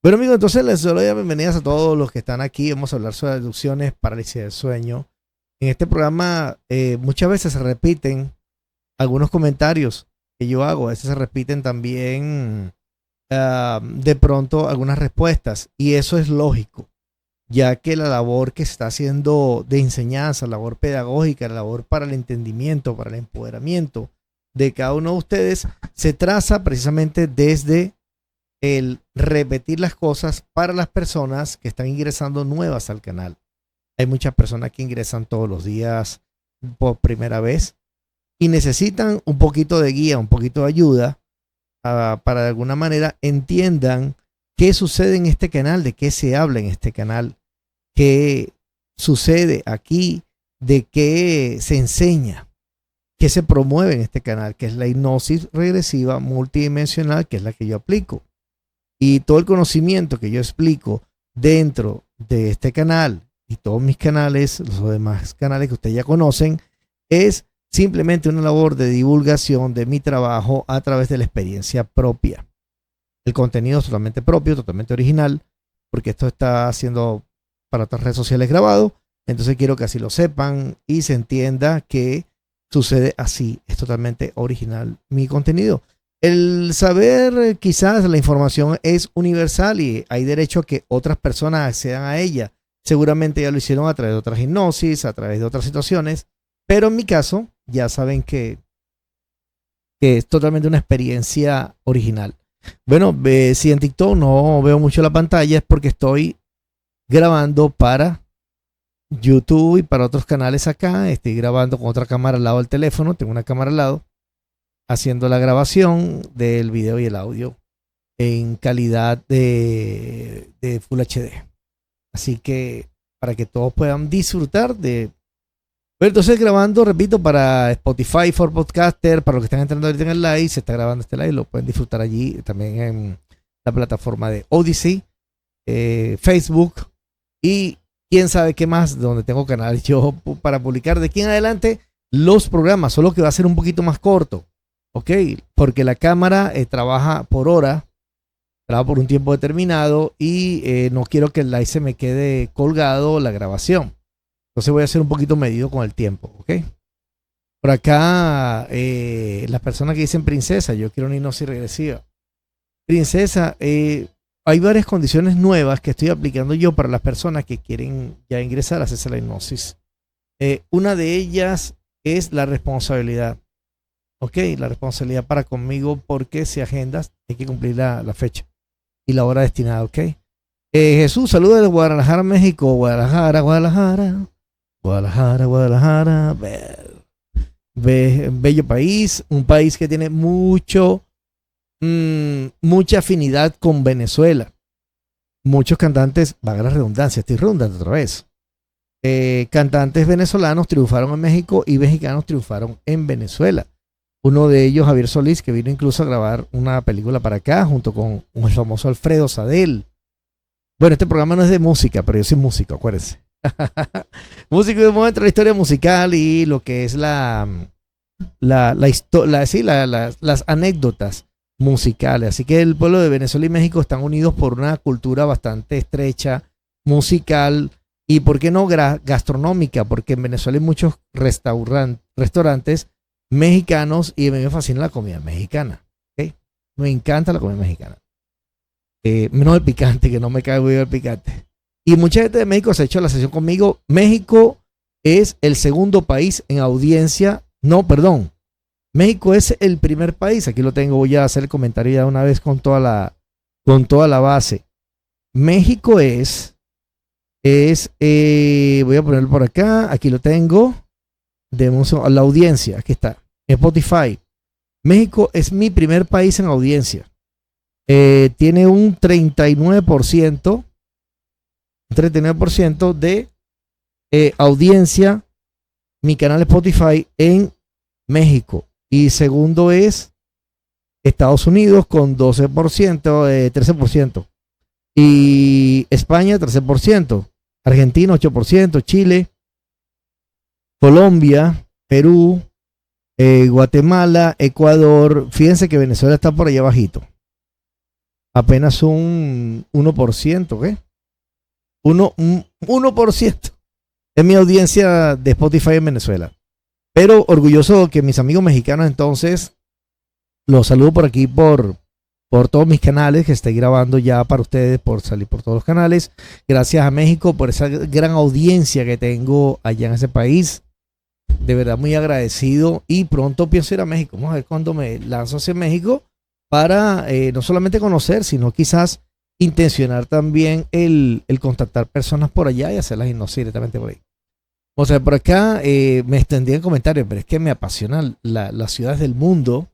Bueno, amigos, entonces les doy las bienvenidas a todos los que están aquí. Vamos a hablar sobre adicciones, parálisis del sueño. En este programa muchas veces se repiten algunos comentarios que yo hago. A veces se repiten también de pronto algunas respuestas. Y eso es lógico, ya que la labor que se está haciendo de enseñanza, la labor pedagógica, la labor para el entendimiento, para el empoderamiento de cada uno de ustedes, se traza precisamente desde el repetir las cosas para las personas que están ingresando nuevas al canal. Hay muchas personas que ingresan todos los días por primera vez y necesitan un poquito de guía, un poquito de ayuda para de alguna manera entiendan qué sucede en este canal, de qué se habla en este canal, qué sucede aquí, de qué se enseña, qué se promueve en este canal, que es la hipnosis regresiva multidimensional, que es la que yo aplico. Y todo el conocimiento que yo explico dentro de este canal y todos mis canales, los demás canales que ustedes ya conocen, es simplemente una labor de divulgación de mi trabajo a través de la experiencia propia. El contenido es totalmente propio, totalmente original, porque esto está siendo para otras redes sociales grabado. Entonces quiero que así lo sepan y se entienda que sucede así. Es totalmente original mi contenido. El saber, quizás la información es universal y hay derecho a que otras personas accedan a ella. Seguramente ya lo hicieron a través de otras hipnosis, a través de otras situaciones, pero en mi caso ya saben que es totalmente una experiencia original. Bueno, si en TikTok no veo mucho la pantalla es porque estoy grabando para YouTube y para otros canales acá. Estoy grabando con otra cámara al lado del teléfono, tengo una cámara al lado, haciendo la grabación del video y el audio en calidad de Full HD. Así que para que todos puedan disfrutar de... Bueno, entonces grabando, repito, para Spotify for Podcaster, para los que están entrando ahorita en el live, se está grabando este live, lo pueden disfrutar allí también en la plataforma de Odyssey, Facebook y quién sabe qué más, donde tengo canal yo para publicar de aquí en adelante los programas, solo que va a ser un poquito más corto. Ok, porque la cámara trabaja por hora, trabaja por un tiempo determinado y no quiero que el live se me quede colgado la grabación. Entonces voy a ser un poquito medido con el tiempo, ok. Por acá, las personas que dicen princesa, yo quiero una hipnosis regresiva. Princesa, hay varias condiciones nuevas que estoy aplicando yo para las personas que quieren ya ingresar a hacerse la hipnosis. Una de ellas es la responsabilidad. Ok, la responsabilidad para conmigo porque si agendas hay que cumplir la fecha y la hora destinada, ok. Jesús, saludos de Guadalajara, México. Guadalajara, Guadalajara. Guadalajara, Guadalajara. Bello país, un país que tiene mucha afinidad con Venezuela. Muchos cantantes, valga la redundancia, estoy redundando otra vez. Cantantes venezolanos triunfaron en México y mexicanos triunfaron en Venezuela. Uno de ellos, Javier Solís, que vino incluso a grabar una película para acá, junto con el famoso Alfredo Sadel. Bueno, este programa no es de música, pero yo soy músico, acuérdense. Músico de momento de la historia musical y lo que es las anécdotas musicales. Así que el pueblo de Venezuela y México están unidos por una cultura bastante estrecha, musical y, ¿por qué no, gastronómica? Porque en Venezuela hay muchos restaurantes mexicanos y a mí me fascina la comida mexicana. ¿Okay? Me encanta la comida mexicana. Menos el picante, que no me cae muy bien el picante. Y mucha gente de México se ha hecho la sesión conmigo. México es el segundo país en audiencia. No, perdón. México es el primer país. Aquí lo tengo. Voy a hacer el comentario ya una vez con toda la base. México voy a ponerlo por acá. Aquí lo tengo. La audiencia. Aquí está. Spotify. México es mi primer país en audiencia. Tiene un 39% de audiencia mi canal Spotify en México. Y segundo es Estados Unidos con 12%, 13%. Y España 13%. Argentina 8%. Chile, Colombia, Perú, Guatemala, Ecuador. Fíjense que Venezuela está por allá abajito. apenas un 1%, ¿qué? 1% es mi audiencia de Spotify en Venezuela. Pero orgulloso que mis amigos mexicanos, entonces, los saludo por aquí por todos mis canales que estoy grabando ya para ustedes, por salir por todos los canales. Gracias a México por esa gran audiencia que tengo allá en ese país. De verdad muy agradecido y pronto pienso ir a México. Vamos a ver cuándo me lanzo hacia México para no solamente conocer, sino quizás intencionar también el contactar personas por allá y hacer la hipnosis directamente por ahí. O sea, por acá me extendí en comentarios, pero es que me apasionan las ciudades del mundo.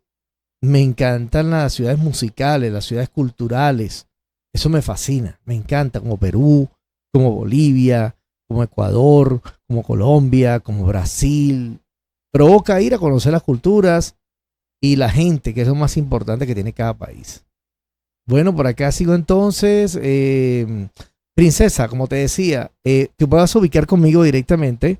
Me encantan las ciudades musicales, las ciudades culturales. Eso me fascina, me encanta, como Perú, como Bolivia, como Ecuador, como Colombia, como Brasil. Provoca ir a conocer las culturas y la gente, que es lo más importante que tiene cada país. Bueno, por acá sigo entonces. Princesa, como te decía, que puedas ubicar conmigo directamente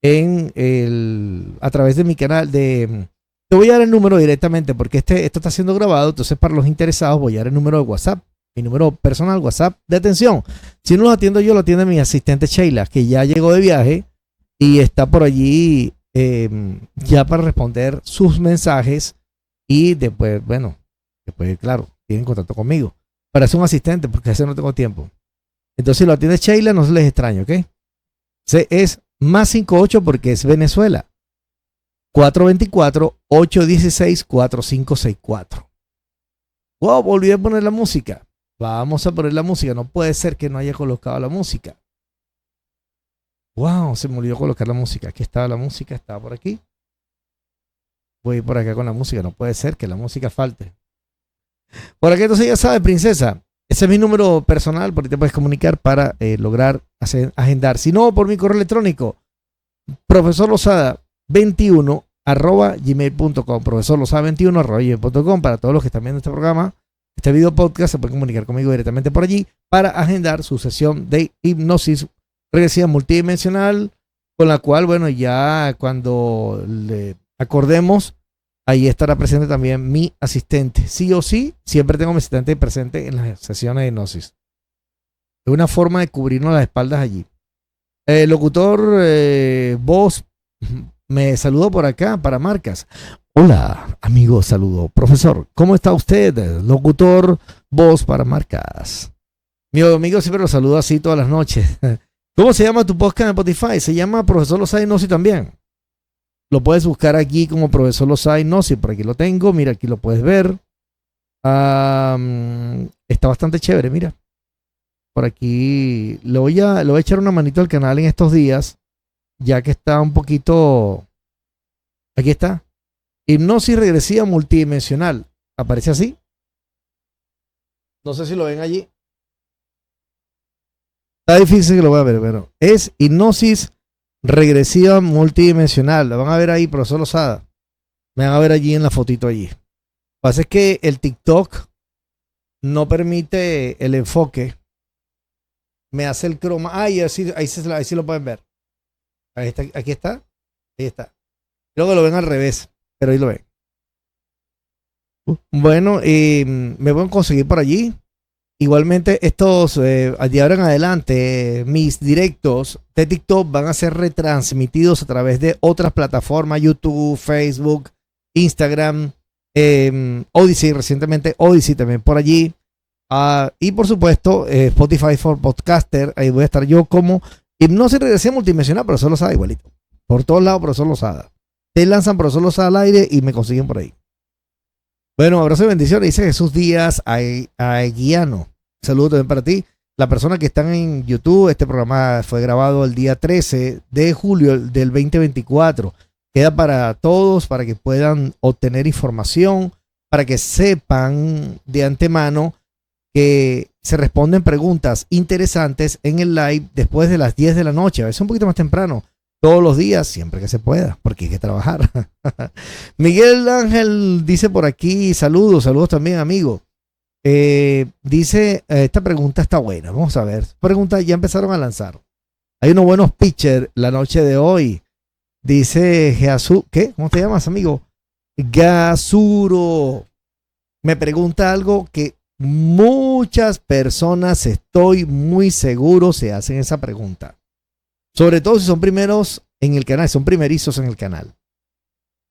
a través de mi canal de... Te voy a dar el número directamente porque esto está siendo grabado, entonces para los interesados voy a dar el número de WhatsApp, mi número personal WhatsApp de atención. Si no lo atiendo yo, lo atiende mi asistente Sheila, que ya llegó de viaje y está por allí ya para responder sus mensajes y después, bueno, después, claro, tienen contacto conmigo. Para ser un asistente, porque a veces no tengo tiempo. Entonces, si lo atiende Sheila, no se les extraño, ¿ok? Es más 58 porque es Venezuela. 424-816-4564. Wow, volví a poner la música. Vamos a poner la música. No puede ser que no haya colocado la música. Wow, se me olvidó colocar la música. Aquí estaba la música, estaba por aquí. Voy a ir por acá con la música. No puede ser que la música falte. Por aquí entonces ya sabes, princesa. Ese es mi número personal, por ahí te puedes comunicar para lograr agendar. Si no, por mi correo electrónico, profesorlosada21@gmail.com. profesorlosada21@gmail.com. Para todos los que están viendo este programa, este video podcast, se pueden comunicar conmigo directamente por allí para agendar su sesión de hipnosis regresiva multidimensional, con la cual, bueno, ya cuando le acordemos, ahí estará presente también mi asistente. Sí o sí, siempre tengo mi asistente presente en las sesiones de hipnosis. Es una forma de cubrirnos las espaldas allí. El locutor voz me saludó por acá para marcas. Hola, amigo, saludo. Profesor, ¿cómo está usted? Locutor voz para marcas. Mi amigo siempre lo saludo así todas las noches. ¿Cómo se llama tu podcast en Spotify? Se llama Profesor Losada Hipnosis también. Lo puedes buscar aquí como Profesor Losada Hipnosis. Por aquí lo tengo. Mira, aquí lo puedes ver. Está bastante chévere, mira. Por aquí le voy a echar una manito al canal en estos días, ya que está un poquito... Aquí está. Hipnosis regresiva multidimensional. ¿Aparece así? No sé si lo ven allí. Está difícil que lo voy a ver, pero es hipnosis regresiva multidimensional. La van a ver ahí, profesor Losada. Me van a ver allí en la fotito allí. Lo que pasa es que el TikTok no permite el enfoque. Me hace el croma. Ahí sí lo pueden ver. Ahí está, aquí está. Ahí está. Luego lo ven al revés, pero ahí lo ven. Bueno, me pueden conseguir por allí. Igualmente, estos de ahora en adelante, mis directos de TikTok van a ser retransmitidos a través de otras plataformas, YouTube, Facebook, Instagram, Odyssey, recientemente Odyssey también por allí. Y por supuesto, Spotify for Podcaster. Ahí voy a estar yo como hipnosis regresiva multidimensional, Profesor Losada igualito. Por todos lados, Profesor Losada. Te lanzan Profesor Losada al aire y me consiguen por ahí. Bueno, abrazo y bendiciones. Dice Jesús Díaz Aguiano. Saludos también para ti. La persona que están en YouTube, este programa fue grabado el día 13 de julio del 2024. Queda para todos, para que puedan obtener información, para que sepan de antemano que se responden preguntas interesantes en el live después de las 10 de la noche, a veces un poquito más temprano, todos los días, siempre que se pueda, porque hay que trabajar. Miguel Ángel dice por aquí, saludos también, amigo. Dice, esta pregunta está buena, vamos a ver. Preguntas ya empezaron a lanzar. Hay unos buenos pitchers la noche de hoy. Dice Jesús, ¿qué? ¿Cómo te llamas, amigo? Gasuro. Me pregunta algo que Muchas personas, estoy muy seguro, se hacen esa pregunta. Sobre todo si son primeros en el canal, son primerizos en el canal.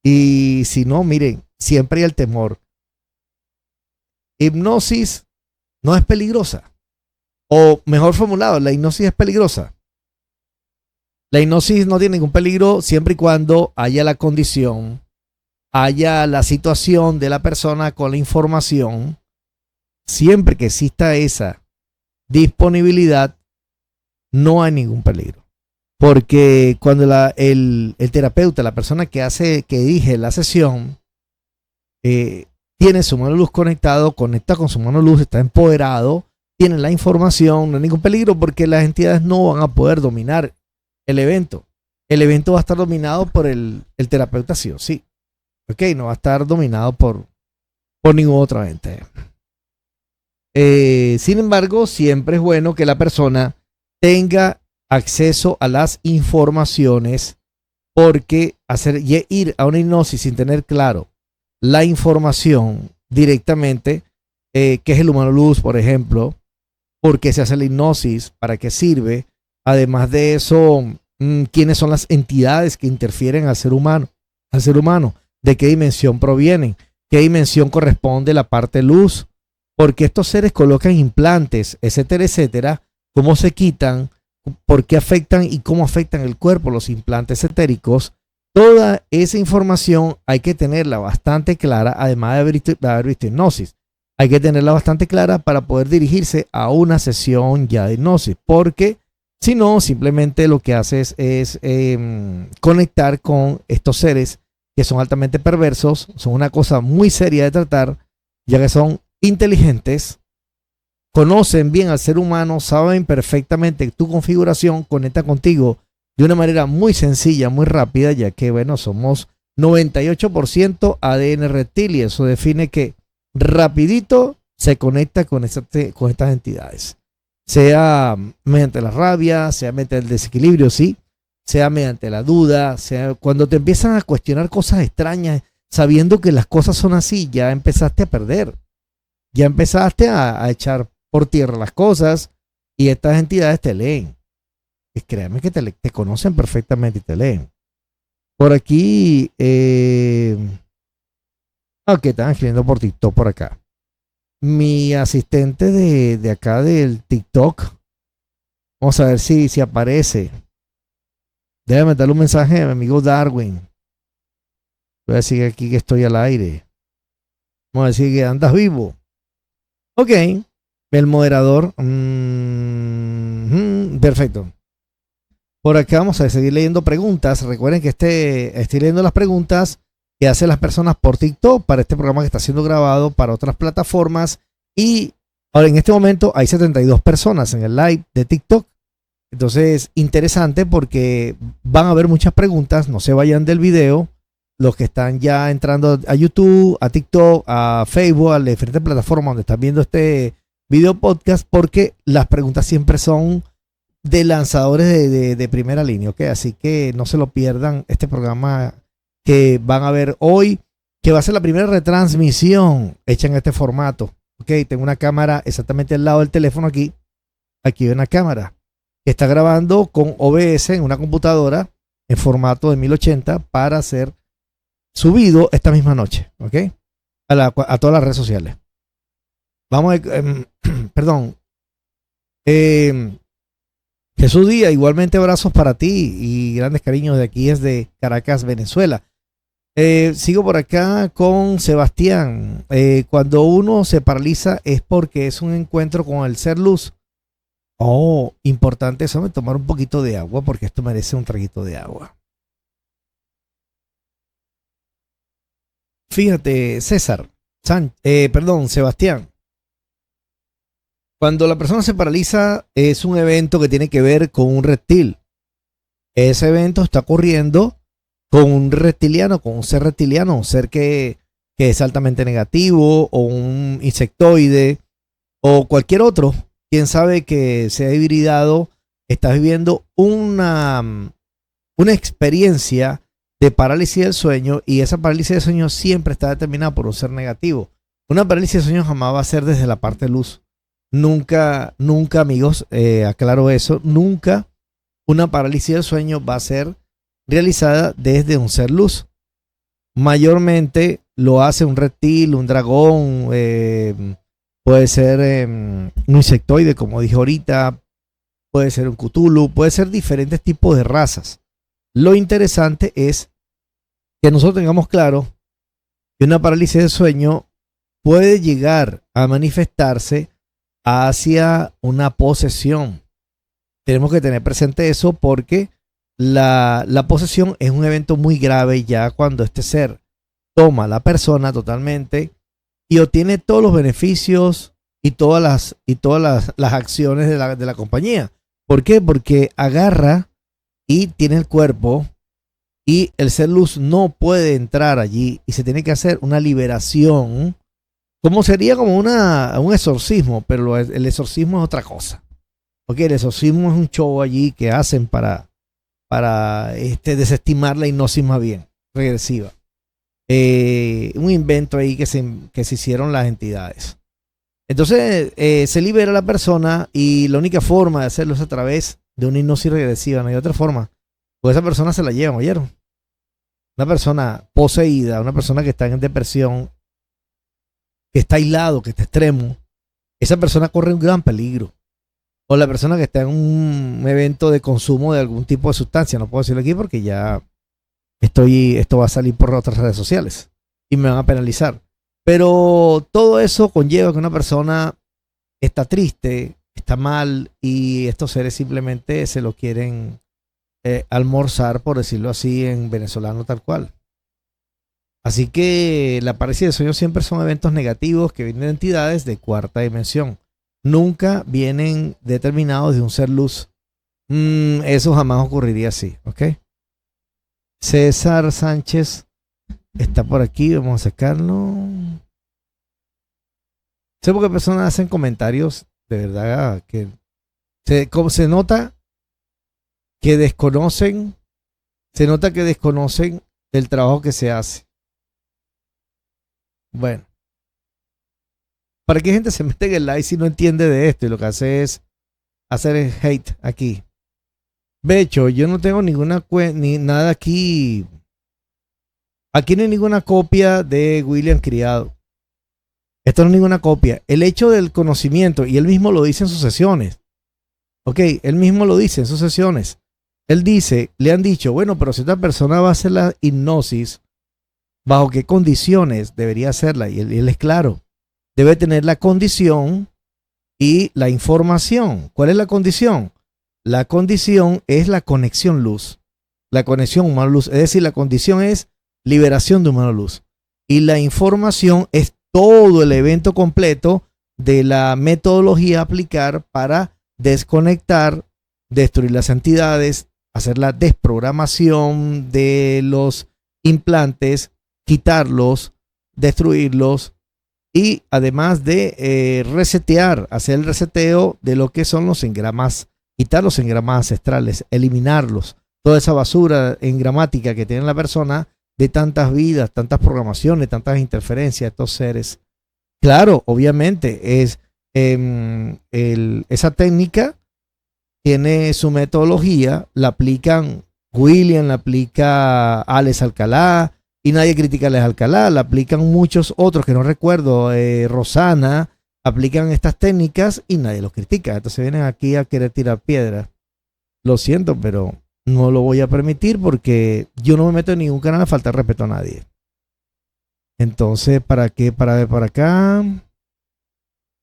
Y si no, miren, siempre hay el temor. Hipnosis no es peligrosa. O mejor formulado, la hipnosis es peligrosa. La hipnosis no tiene ningún peligro siempre y cuando haya la condición, haya la situación de la persona con la información. Siempre que exista esa disponibilidad, no hay ningún peligro. Porque cuando el terapeuta, la persona que dirige la sesión, tiene su mano luz conecta con su mano luz, está empoderado, tiene la información, no hay ningún peligro porque las entidades no van a poder dominar el evento. El evento va a estar dominado por el terapeuta sí o sí. Ok, no va a estar dominado por ningún otro ente. Sin embargo, siempre es bueno que la persona tenga acceso a las informaciones, porque ir a una hipnosis sin tener claro la información directamente, qué es el humano luz, por ejemplo, por qué se hace la hipnosis, para qué sirve, además de eso, quiénes son las entidades que interfieren al ser humano, de qué dimensión provienen, qué dimensión corresponde la parte luz, porque estos seres colocan implantes, etcétera, etcétera, cómo se quitan, por qué afectan y cómo afectan el cuerpo los implantes etéricos. Toda esa información hay que tenerla bastante clara, además de haber visto hipnosis. Hay que tenerla bastante clara para poder dirigirse a una sesión ya de hipnosis, porque si no, simplemente lo que haces es conectar con estos seres que son altamente perversos, son una cosa muy seria de tratar, ya que son inteligentes, conocen bien al ser humano, saben perfectamente tu configuración, conecta contigo de una manera muy sencilla, muy rápida, ya que, bueno, somos 98% ADN reptil y eso define que rapidito se conecta con estas entidades. Sea mediante la rabia, sea mediante el desequilibrio, sí, sea mediante la duda, sea cuando te empiezan a cuestionar cosas extrañas, sabiendo que las cosas son así, ya empezaste a perder. Ya empezaste a echar por tierra las cosas y estas entidades te leen. Y créanme que te conocen perfectamente y te leen. Por aquí, ok, están escribiendo por TikTok por acá. Mi asistente de acá del TikTok, vamos a ver si aparece. Déjame darle un mensaje a mi amigo Darwin. Voy a decir aquí que estoy al aire. Vamos a decir que andas vivo. Ok, el moderador. Perfecto. Por acá vamos a seguir leyendo preguntas. Recuerden que estoy leyendo las preguntas que hacen las personas por TikTok para este programa que está siendo grabado para otras plataformas. Y ahora en este momento hay 72 personas en el live de TikTok. Entonces, interesante porque van a haber muchas preguntas. No se vayan del video. Los que están ya entrando a YouTube, a TikTok, a Facebook, a las diferentes plataformas donde están viendo este video podcast, porque las preguntas siempre son de lanzadores de primera línea, ¿ok? Así que no se lo pierdan este programa que van a ver hoy, que va a ser la primera retransmisión hecha en este formato, ¿ok? Tengo una cámara exactamente al lado del teléfono aquí hay una cámara que está grabando con OBS en una computadora en formato de 1080 para ser subido esta misma noche, ¿ok? A todas las redes sociales. Vamos a perdón. Jesús Díaz, igualmente abrazos para ti y grandes cariños de aquí desde Caracas, Venezuela. Sigo por acá con Sebastián. Cuando uno se paraliza es porque es un encuentro con el ser luz. Oh, importante eso, tomar un poquito de agua porque esto merece un traguito de agua. Fíjate, Sebastián. Cuando la persona se paraliza es un evento que tiene que ver con un reptil. Ese evento está ocurriendo con un reptiliano, con un ser que es altamente negativo, o un insectoide, o cualquier otro. Quién sabe que se ha hibridado, está viviendo una experiencia de parálisis del sueño, y esa parálisis del sueño siempre está determinada por un ser negativo. Una parálisis de sueño jamás va a ser desde la parte de luz. Nunca, nunca, amigos, aclaro eso, nunca una parálisis del sueño va a ser realizada desde un ser luz. Mayormente lo hace un reptil, un dragón, puede ser un insectoide, como dije ahorita, puede ser un Cthulhu, puede ser diferentes tipos de razas. Lo interesante es que nosotros tengamos claro que una parálisis del sueño puede llegar a manifestarse hacia una posesión. Tenemos que tener presente eso porque la posesión es un evento muy grave ya cuando este ser toma a la persona totalmente y obtiene todos los beneficios y todas las acciones de la compañía. ¿Por qué? Porque agarra y tiene el cuerpo y el ser luz no puede entrar allí y se tiene que hacer una liberación, como sería como un exorcismo, pero el exorcismo es otra cosa. Okay, el exorcismo es un show allí que hacen para desestimar la hipnosis más bien regresiva. Un invento ahí que se hicieron las entidades. Entonces se libera la persona y la única forma de hacerlo es a través de una hipnosis regresiva, no hay otra forma. Pues esa persona se la llevan, ¿oyeron? Una persona poseída, una persona que está en depresión, que está aislado, que está extremo, esa persona corre un gran peligro. O la persona que está en un evento de consumo de algún tipo de sustancia, no puedo decirlo aquí porque ya esto va a salir por otras redes sociales y me van a penalizar. Pero todo eso conlleva que una persona está triste, está mal y estos seres simplemente se lo quieren almorzar, por decirlo así, en venezolano tal cual. Así que la parálisis de sueño siempre son eventos negativos que vienen de entidades de cuarta dimensión. Nunca vienen determinados de un ser luz. Eso jamás ocurriría así, ¿ok? César Sánchez está por aquí, vamos a sacarlo. Sé por qué personas hacen comentarios de verdad que se nota que desconocen, el trabajo que se hace. Bueno, ¿para qué gente se mete en el live si no entiende de esto y lo que hace es hacer el hate aquí? De hecho, yo no tengo ninguna ni nada aquí. Aquí no hay ninguna copia de William Criado. Esto no es ninguna copia. El hecho del conocimiento, y él mismo lo dice en sus sesiones. Ok, él mismo lo dice en sus sesiones. Él dice, le han dicho, bueno, pero si esta persona va a hacer la hipnosis, ¿bajo qué condiciones debería hacerla? Y él es claro. Debe tener la condición y la información. ¿Cuál es la condición? La condición es la conexión luz. La conexión humano-luz. Es decir, la condición es liberación de humano-luz. Y la información es todo el evento completo de la metodología a aplicar para desconectar, destruir las entidades, hacer la desprogramación de los implantes, quitarlos, destruirlos y además de resetear, hacer el reseteo de lo que son los engramas, quitar los engramas ancestrales, eliminarlos, toda esa basura engramática que tiene la persona de tantas vidas, tantas programaciones, tantas interferencias de estos seres. Claro, obviamente es esa técnica tiene su metodología, la aplican William, la aplica Alex Alcalá, y nadie critica a Alex Alcalá, la aplican muchos otros que no recuerdo, Rosana, aplican estas técnicas y nadie los critica. Entonces vienen aquí a querer tirar piedras. Lo siento, pero no lo voy a permitir porque yo no me meto en ningún canal a faltar respeto a nadie. Entonces, ¿para qué? Para ver por acá.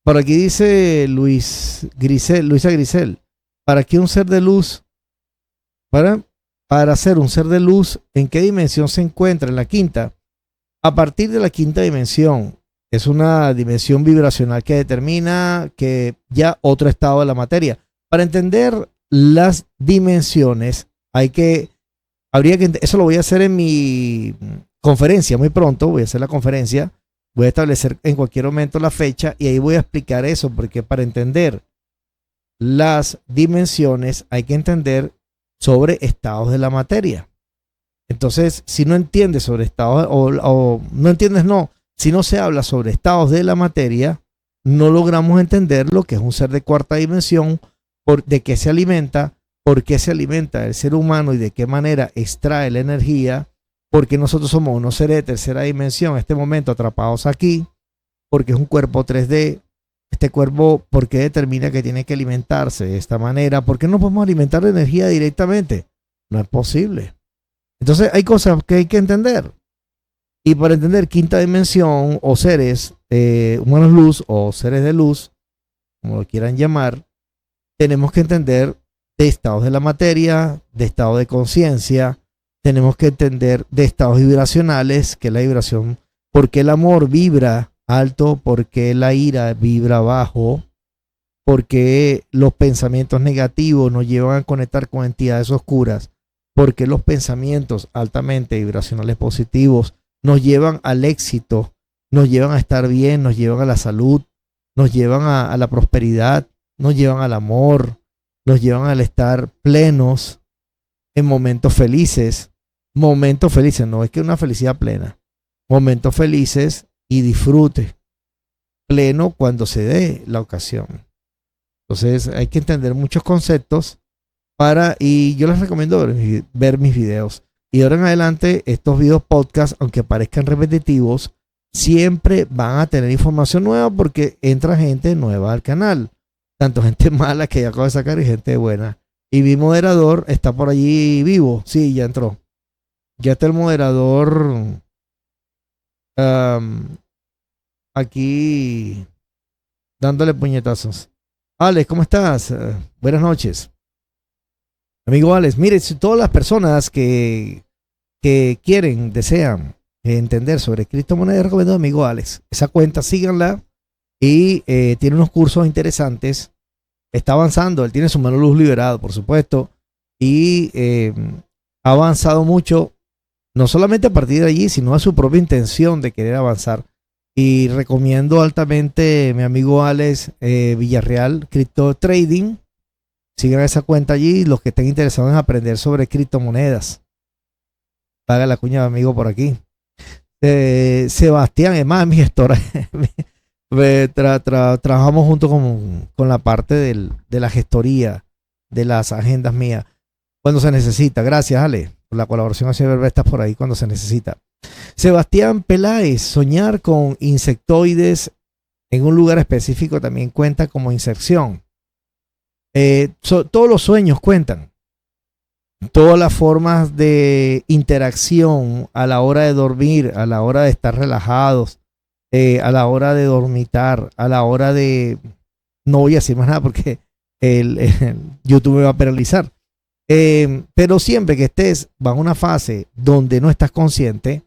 Por aquí dice Luisa Grisel. ¿Para qué un ser de luz? Para ser un ser de luz, ¿en qué dimensión se encuentra? En la quinta. A partir de la quinta dimensión, es una dimensión vibracional que determina que ya otro estado de la materia. Para entender las dimensiones, eso lo voy a hacer en mi conferencia muy pronto. Voy a hacer la conferencia, voy a establecer en cualquier momento la fecha y ahí voy a explicar eso, porque para entender las dimensiones hay que entender sobre estados de la materia. Entonces, si no entiendes sobre estados, o no entiendes, no, si no se habla sobre estados de la materia, no logramos entender lo que es un ser de cuarta dimensión, de qué se alimenta, por qué se alimenta el ser humano y de qué manera extrae la energía, porque nosotros somos unos seres de tercera dimensión en este momento atrapados aquí, porque es un cuerpo 3D. Este cuerpo, ¿por qué determina que tiene que alimentarse de esta manera? ¿Por qué no podemos alimentar de energía directamente? No es posible. Entonces hay cosas que hay que entender. Y para entender quinta dimensión o seres humanos luz o seres de luz, como lo quieran llamar, tenemos que entender de estados de la materia, de estado de conciencia, tenemos que entender de estados vibracionales, que es la vibración, por qué el amor vibra alto, por qué la ira vibra bajo, por qué los pensamientos negativos nos llevan a conectar con entidades oscuras, por qué los pensamientos altamente vibracionales positivos nos llevan al éxito, nos llevan a estar bien, nos llevan a la salud, nos llevan a la prosperidad, nos llevan al amor, nos llevan al estar plenos en momentos felices, no es que una felicidad plena, momentos felices y disfrute pleno cuando se dé la ocasión. Entonces hay que entender muchos conceptos y yo les recomiendo ver mis videos. Y de ahora en adelante estos videos podcast, aunque parezcan repetitivos, siempre van a tener información nueva porque entra gente nueva al canal. Tanto gente mala que ya acabo de sacar y gente buena. Y mi moderador está por allí vivo. Sí, ya entró. Ya está el moderador aquí dándole puñetazos. Alex, ¿cómo estás? Buenas noches. Amigo Alex, mire, si todas las personas que quieren, desean entender sobre criptomonedas, recomiendo a amigo Alex. Esa cuenta, síganla y tiene unos cursos interesantes. Está avanzando, él tiene su mano luz liberado, por supuesto, y ha avanzado mucho, no solamente a partir de allí, sino a su propia intención de querer avanzar. Y recomiendo altamente a mi amigo Alex Villarreal, Crypto Trading. Sigan esa cuenta allí, los que estén interesados en aprender sobre criptomonedas. Paga la cuña de amigo por aquí. Sebastián, es más, mi gestora. Trabajamos junto con la parte de la gestoría de las agendas mías cuando se necesita. Gracias, Ale, por la colaboración hacia Verbestas por ahí cuando se necesita. Sebastián Peláez, soñar con insectoides en un lugar específico también cuenta como inserción. Todos los sueños cuentan. Todas las formas de interacción a la hora de dormir, a la hora de estar relajados, a la hora de dormitar, a la hora de... No voy a decir más nada porque el YouTube me va a penalizar. Pero siempre que estés bajo una fase donde no estás consciente,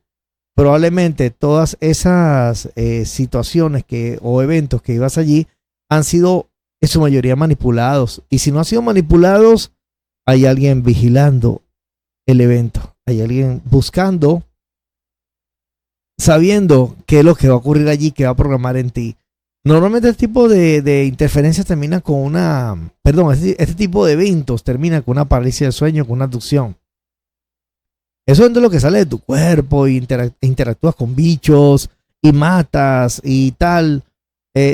probablemente todas esas situaciones o eventos que ibas allí han sido en su mayoría manipulados. Y si no han sido manipulados, hay alguien vigilando el evento. Hay alguien buscando, sabiendo qué es lo que va a ocurrir allí, qué va a programar en ti. Normalmente este tipo de interferencias termina con este tipo de eventos termina con una parálisis del sueño, con una abducción. Eso es de lo que sale de tu cuerpo, y interactúas con bichos y matas y tal.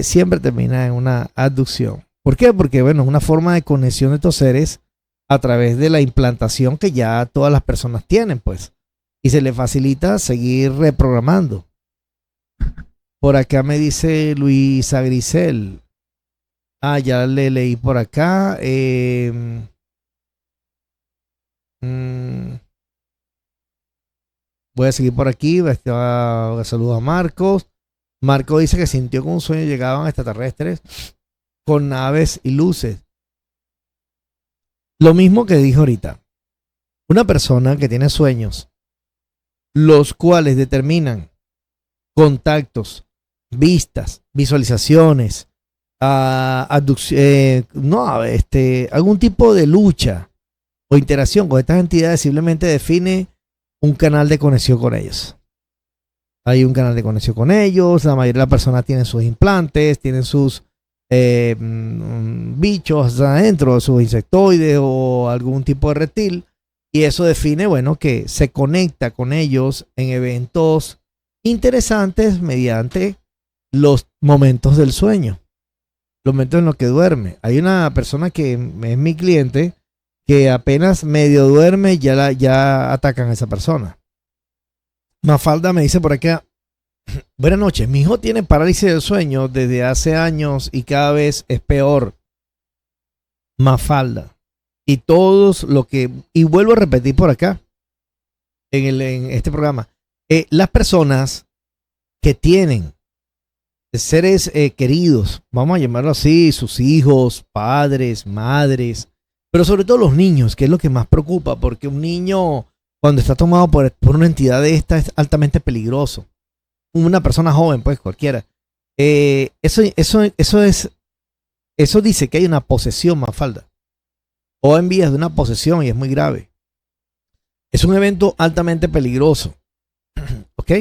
Siempre termina en una abducción. ¿Por qué? Porque, bueno, es una forma de conexión de estos seres a través de la implantación que ya todas las personas tienen, pues. Y se les facilita seguir reprogramando. Por acá me dice Luisa Grisel. Ya le leí por acá. Voy a seguir por aquí. Saludos a Marcos. Marco dice que sintió que un sueño llegaban extraterrestres con naves y luces. Lo mismo que dije ahorita. Una persona que tiene sueños, los cuales determinan contactos, vistas, visualizaciones, algún tipo de lucha o interacción con estas entidades, simplemente define un canal de conexión con ellos. Hay un canal de conexión con ellos. La mayoría de las personas tienen sus implantes, tienen sus bichos adentro, sus insectoides o algún tipo de reptil. Y eso define, bueno, que se conecta con ellos en eventos interesantes mediante los momentos del sueño, los momentos en los que duerme. Hay una persona que es mi cliente que apenas medio duerme ya atacan a esa persona. Mafalda me dice por acá, buenas noches, mi hijo tiene parálisis del sueño desde hace años y cada vez es peor. Mafalda. Y todos lo que, y vuelvo a repetir por acá, en este programa, las personas que tienen seres queridos, vamos a llamarlo así, sus hijos, padres, madres, pero sobre todo los niños, que es lo que más preocupa, porque un niño cuando está tomado por una entidad de esta es altamente peligroso. Una persona joven, pues cualquiera. Eso dice que hay una posesión, Mafalda, o en vías de una posesión y es muy grave. Es un evento altamente peligroso. ¿Ok?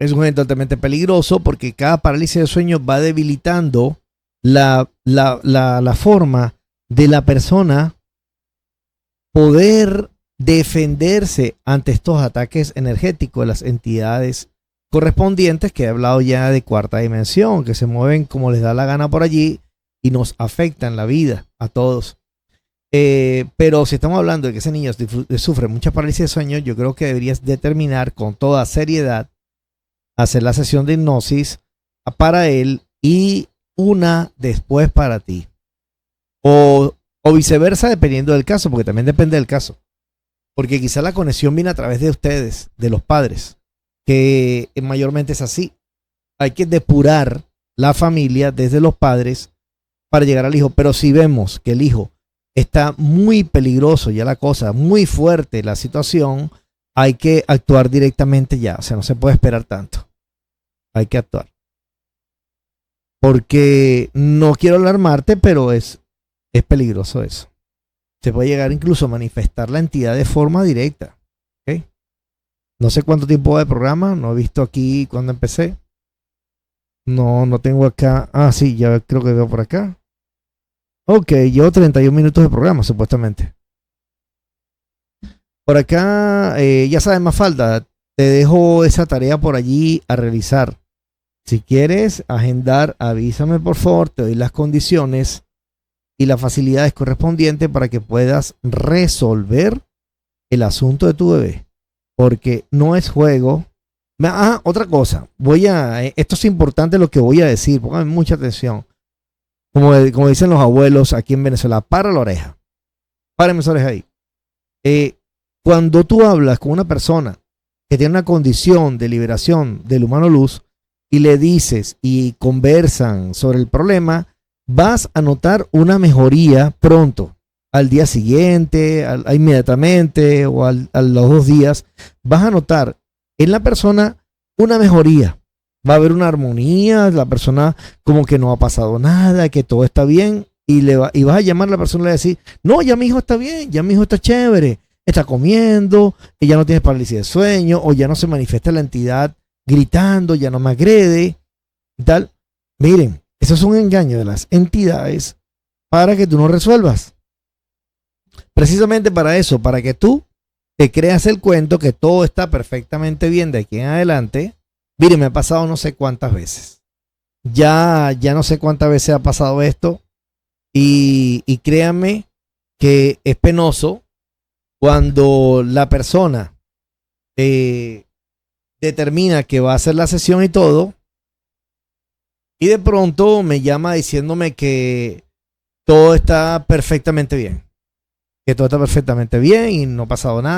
Es un evento altamente peligroso porque cada parálisis de sueño va debilitando la forma de la persona poder defenderse ante estos ataques energéticos de las entidades correspondientes, que he hablado ya de cuarta dimensión, que se mueven como les da la gana por allí y nos afectan la vida a todos. Pero si estamos hablando de que ese niño sufre mucha parálisis de sueño, yo creo que deberías determinar con toda seriedad hacer la sesión de hipnosis para él y una después para ti. O viceversa, dependiendo del caso, porque también depende del caso. Porque quizá la conexión viene a través de ustedes, de los padres, que mayormente es así. Hay que depurar la familia desde los padres para llegar al hijo. Pero si vemos que el hijo está muy peligroso, ya la cosa, muy fuerte la situación, hay que actuar directamente ya. O sea, no se puede esperar tanto. Hay que actuar. Porque no quiero alarmarte, pero es peligroso eso. Se puede llegar incluso a manifestar la entidad de forma directa. ¿Okay? No sé cuánto tiempo va de programa. No he visto aquí cuando empecé. No tengo acá. Ah, sí, ya creo que veo por acá. Ok, llevo 31 minutos de programa, supuestamente. Por acá, ya sabes, Mafalda, te dejo esa tarea por allí a realizar. Si quieres agendar, avísame por favor, te doy las condiciones y las facilidades correspondientes para que puedas resolver el asunto de tu bebé. Porque no es juego. Ah, otra cosa. Esto es importante lo que voy a decir. Pónganme mucha atención. Como dicen los abuelos aquí en Venezuela, para la oreja. Párenme esa oreja ahí. Cuando tú hablas con una persona que tiene una condición de liberación del humano luz y le dices y conversan sobre el problema, vas a notar una mejoría pronto, al día siguiente, inmediatamente o a los 2 días. Vas a notar en la persona una mejoría. Va a haber una armonía, la persona como que no ha pasado nada, que todo está bien, y vas a llamar a la persona y le vas a decir, no, ya mi hijo está bien, ya mi hijo está chévere, está comiendo, ya no tiene parálisis de sueño, o ya no se manifiesta la entidad gritando, ya no me agrede, y tal. Miren, eso es un engaño de las entidades para que tú no resuelvas. Precisamente para eso, para que tú te creas el cuento que todo está perfectamente bien de aquí en adelante. Mire, me ha pasado no sé cuántas veces. Ya no sé cuántas veces ha pasado esto. Y créanme que es penoso cuando la persona determina que va a hacer la sesión y todo. Y de pronto me llama diciéndome que todo está perfectamente bien. Que todo está perfectamente bien y no ha pasado nada.